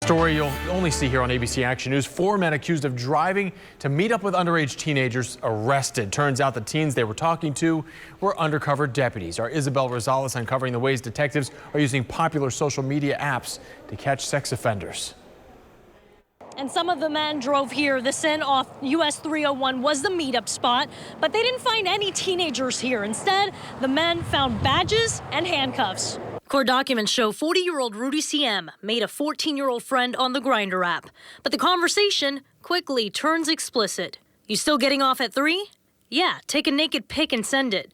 Story you'll only see here on ABC Action News. 4 men accused of driving to meet up with underage teenagers arrested. Turns out the teens they were talking to were undercover deputies. Our Isabel Rosales uncovering the ways detectives are using popular social media apps to catch sex offenders. And some of the men drove here. This in off US 301 was the meetup spot, but they didn't find any teenagers here. Instead, the men found badges and handcuffs. Court documents show 40-year-old Rudy CM made a 14-year-old friend on the Grindr app. But the conversation quickly turns explicit. You still getting off at 3? Yeah, take a naked pic and send it.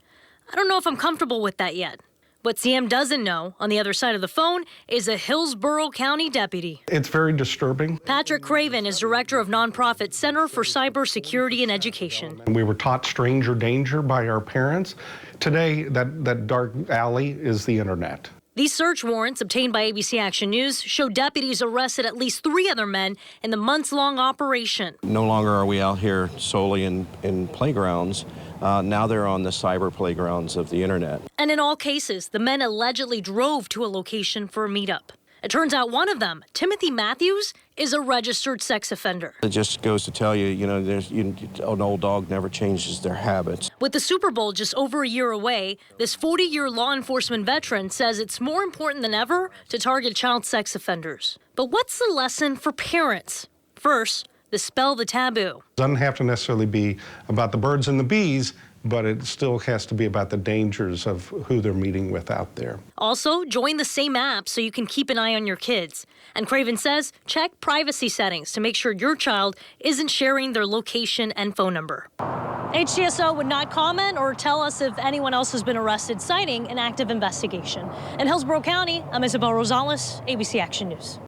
I don't know if I'm comfortable with that yet. What CM doesn't know, on the other side of the phone, is a Hillsborough County deputy. It's very disturbing. Patrick Craven is director of nonprofit Center for Cybersecurity and Education. We were taught stranger danger by our parents. Today, that dark alley is the internet. These search warrants obtained by ABC Action News show deputies arrested at least 3 other men in the months-long operation. No longer are we out here solely in playgrounds. Now they're on the cyber playgrounds of the internet. And in all cases, the men allegedly drove to a location for a meetup. It turns out one of them, Timothy Matthews, is a registered sex offender. It just goes to tell you, an old dog never changes their habits. With the Super Bowl just over a year away, this 40-year law enforcement veteran says it's more important than ever to target child sex offenders. But what's the lesson for parents? First, dispel the taboo. It doesn't have to necessarily be about the birds and the bees, but it still has to be about the dangers of who they're meeting with out there. Also, join the same app so you can keep an eye on your kids. And Craven says, check privacy settings to make sure your child isn't sharing their location and phone number. HCSO would not comment or tell us if anyone else has been arrested, citing an active investigation. In Hillsborough County, I'm Isabel Rosales, ABC Action News.